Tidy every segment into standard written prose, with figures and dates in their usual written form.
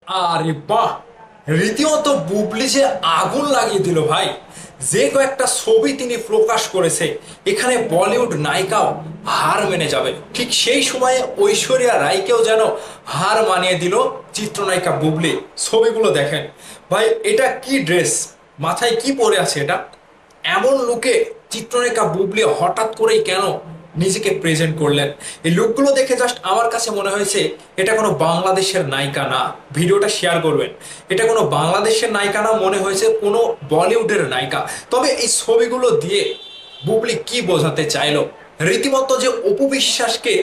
আরে বাহ, রীতিমতো বুবলি যে আগুন লাগিয়ে দিল ভাই। যে কয়েকটা ছবি তিনি প্রকাশ করেছে, এখানে বলিউড নায়িকাও হার মেনে যাবে। ঠিক সেই সময়ে ঐশ্বরিয়া রায়কেও যেন হার মানিয়ে দিল চিত্রনায়িকা বুবলি। ছবিগুলো দেখেন ভাই, এটা কি ড্রেস, মাথায় কি পরে আছে এটা? এমন লুকে চিত্রনায়িকা বুবলি হঠাৎ করেই কেন নিজেকে প্রেজেন্ট করলেন? এই লুকগুলো দেখে জাস্ট আমার কাছে মনে হয়েছে এটা কোনো বাংলাদেশের নায়িকা না। ভিডিওটা শেয়ার করবেন। এটা কোনো বাংলাদেশের নায়িকা না, মনে হয়েছে কোনো বলিউডের নায়িকা। তবে এই ছবিগুলো দিয়ে বুবলি কি বোঝাতে চাইলো? রীতিমতো যে অপু বিশ্বাসকে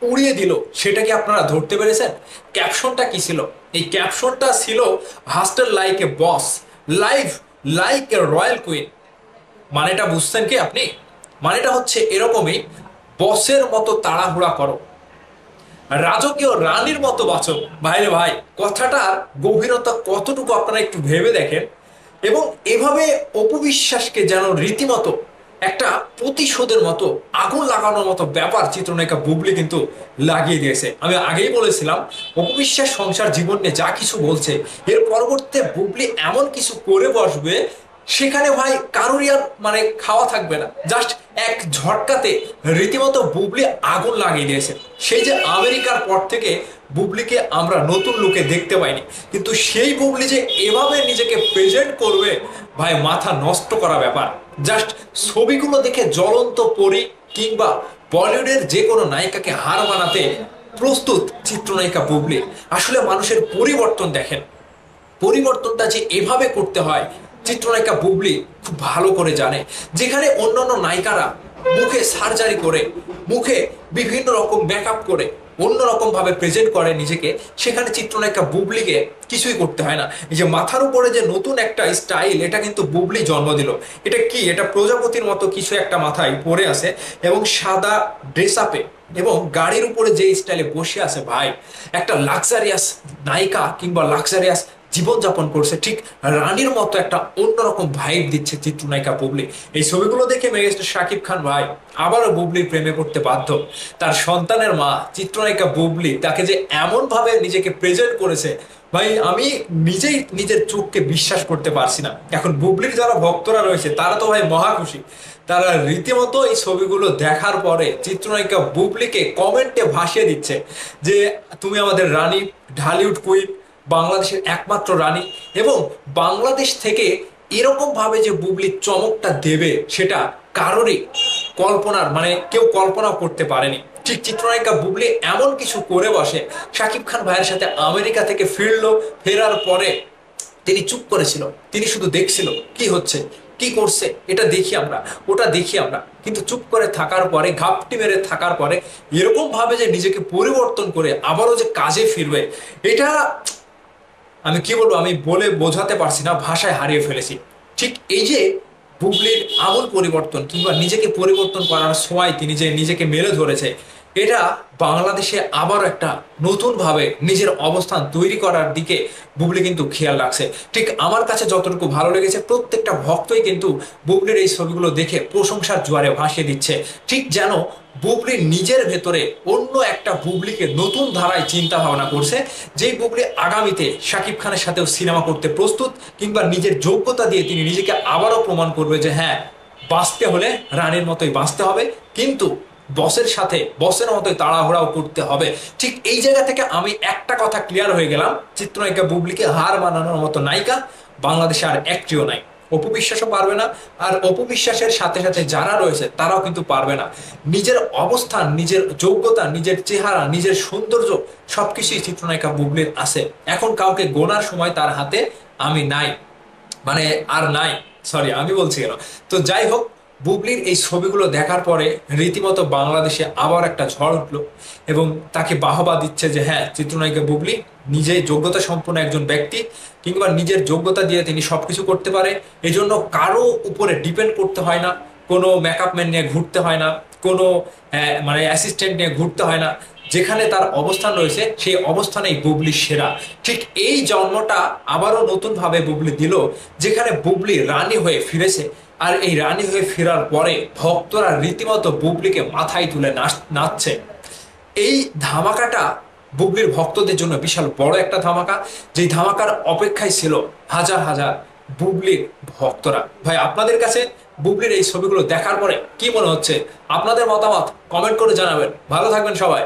উড়িয়ে দিল, সেটা কি আপনারা ধরতে পেরেছেন? ক্যাপশনটা কি ছিল? এই ক্যাপশনটা ছিল হাস্টেল like a boss, live like a royal queen. মানেটা বুঝছেন কি আপনি? মানেটা হচ্ছে এরকমই, বসের মতো তাড়াহুড়া করো, রাজকীয় রানীর মতো বাঁচো। ভাইরে ভাই, কথাটার গভীরতা কতটুকু আপনারা একটু ভেবে দেখেন। এবং এভাবে অপবিশ্বাসকে যেন রীতিমতো একটা প্রতিশোধের মতো, আগুন লাগানোর মতো ব্যাপার চিত্রনায়িকা বুবলি কিন্তু লাগিয়ে দিয়েছে। আমি আগেই বলেছিলাম, অপবিশ্বাস সংসার জীবন নিয়ে যা কিছু বলছে, এর পরবর্তীতে বুবলি এমন কিছু করে বসবে, সেখানে ভাই কারোরই আর মানে খাওয়া থাকবে না। জাস্ট এক ঝটকাতে রীতিমতো বুবলি আগুন লাগিয়ে দিয়েছে। সেই যে আমেরিকার পর থেকে বুবলিকে আমরা নতুন লুকে দেখতে পাইনি, কিন্তু সেই বুবলি যে এভাবে নিজেকে প্রেজেন্ট করবে, ভাই মাথা নষ্ট করা ব্যাপার। জাস্ট ছবিগুলো দেখে জ্বলন্ত পরি কিংবা বলিউডের যে কোনো নায়িকাকে হার মানাতে প্রস্তুত চিত্রনায়িকা বুবলি। আসলে মানুষের পরিবর্তন দেখেন, পরিবর্তনটা যে এভাবে করতে হয় চিত্রনায়িকা বুবলি খুব ভালো করে জানে। যেখানে অন্যান্য নায়িকারা মুখে সার্জারি করে, মুখে বিভিন্ন রকম মেকআপ করে অন্যরকম ভাবে প্রেজেন্ট করে নিজেকে, সেখানে চিত্রনায়িকা বুবলিকে কিছুই করতে হয় না। এই যে মাথার উপরে যে নতুন একটা স্টাইল, এটা কিন্তু বুবলি জন্ম দিল। এটা কি? এটা প্রজাপতির মতো কিছু একটা মাথায় পরে আছে এবং সাদা ড্রেস আপে এবং গাড়ির উপরে যে স্টাইলে বসে আছে ভাই, একটা লাক্সারিয়াস নায়িকা কিংবা লাক্সারিয়াস জীবনযাপন করছে। ঠিক রানীর মতো একটা অন্যরকম ভাইব দিচ্ছে চিত্রনায়িকা বুবলি। এই ছবিগুলো দেখে মেগাস্টার শাকিব খান ভাই আবারও বুবলির প্রেমে পড়তে বাধ্য। তার সন্তানের মা চিত্রনায়িকা বুবলি তাকে যে এমন ভাবে নিজেকে প্রেজেন্ট করেছে, ভাই আমি নিজেই নিজের চোখকে বিশ্বাস করতে পারছি না। এখন বুবলির যারা ভক্তরা রয়েছে তারা তো ভাই মহা খুশি। তারা রীতিমতো এই ছবিগুলো দেখার পরে চিত্রনায়িকা বুবলিকে কমেন্টে ভাসিয়ে দিচ্ছে যে তুমি আমাদের রানী, ঢালিউড কুইন, বাংলাদেশের একমাত্র রানী। এবং বাংলাদেশ থেকে এরকম ভাবে যে বুবলি চমকটা দেবে, সেটা কারোরই কল্পনার মানে কেউ কল্পনাও করতে পারেনি। ঠিক চিত্রনায়িকা বুবলি এমন কিছু করে বসে, শাকিব খান ভাইয়ের সাথে আমেরিকা থেকে ফিরলো, ফেরার পরে তিনি চুপ করেছিল। তিনি শুধু দেখছিল কি হচ্ছে, কি করছে, এটা দেখি আমরা, ওটা দেখি আমরা। কিন্তু চুপ করে থাকার পরে, ঘাপটি মেরে থাকার পরে এরকম ভাবে যে নিজেকে পরিবর্তন করে আবারও যে কাজে ফিরবে, এটা আমি কি বলবো, আমি বলে বোঝাতে পারছি না, ভাষায় হারিয়ে ফেলেছি। ঠিক এই যে বুবলির আমূল পরিবর্তন কিংবা নিজেকে পরিবর্তন করার সময় তিনি যে নিজেকে মেলে ধরেছে, এটা বাংলাদেশে আবার একটা নতুন ভাবে নিজের অবস্থান তৈরি করার দিকে বুবলি কিন্তু খেয়াল রাখছে। ঠিক আমার কাছে যতটুকু ভালো লেগেছে, প্রত্যেকটা ভক্তই কিন্তু বুবলির এই ছবিগুলো দেখে প্রশংসার জোয়ারে ভাসিয়ে দিচ্ছে। ঠিক যেন বুবলি নিজের ভেতরে অন্য একটা বুবলিকে নতুন ধারায় চিন্তা ভাবনা করছে, যেই বুবলি আগামীতে শাকিব খানের সাথেও সিনেমা করতে প্রস্তুত, কিংবা নিজের যোগ্যতা দিয়ে তিনি নিজেকে আবারও প্রমাণ করবে যে হ্যাঁ, বাঁচতে হলে রানীর মতোই বাঁচতে হবে, কিন্তু বসের সাথে বসের মতোই তাড়াহুড়াও করতে হবে। ঠিক এই জায়গা থেকে আমি একটা কথা ক্লিয়ার হয়ে গেলাম, চিত্রনায়িকা বুবলিকে হার মানানোর মতো নায়িকা বাংলাদেশে আর একটিও নাই। অপু বিশ্বাসও পারবে না, আর অপু বিশ্বাসের সাথে সাথে যারা রয়েছে তারাও কিন্তু পারবে না। নিজের অবস্থান, নিজের যোগ্যতা, নিজের চেহারা, নিজের সৌন্দর্য সবকিছুই চিত্রনায়িকা বুবলির আছে। এখন কাউকে গোনার সময় তার হাতে আমি নাই, মানে আর নাই, সরি আমি বলছি কেন। তো যাই হোক, বুবলির এই ছবিগুলো দেখার পরে রীতিমতো বাংলাদেশে আবার একটা ঝড় উঠলো এবং তাকে বাহবা দিচ্ছে যে হ্যাঁ, চিত্রনায়িকা বুবলি নিজেই যোগ্যতা সম্পন্ন একজন ব্যক্তি, কিংবা নিজের যোগ্যতা দিয়ে তিনি সবকিছু করতে পারে। এই জন্য কারো উপরে ডিপেন্ড করতে হয় না, কোনো মেকআপ ম্যান নিয়ে ঘুরতে হয় না, কোনো মানে অ্যাসিস্ট্যান্ট নিয়ে ঘুরতে হয় না। যেখানে তার অবস্থান রয়েছে সেই অবস্থানেই বুবলি সেরা। ঠিক এই জন্মটা আবারও নতুন ভাবে বুবলি দিল, যেখানে বুবলি রানী হয়ে ফিরেছে। আর এই রানী হয়ে ফেরার পরে ভক্তরা রীতিমতো বুবলিকে মাথায় তুলে নাচছে। এই ধামাকাটা বুবলির ভক্তদের জন্য বিশাল বড় একটা ধামাকা, যেই ধামাকার অপেক্ষায় ছিল হাজার হাজার বুবলির ভক্তরা। ভাই আপনাদের কাছে বুবলির এই ছবিগুলো দেখার পরে কি মনে হচ্ছে? আপনাদের মতামত কমেন্ট করে জানাবেন। ভালো থাকবেন সবাই।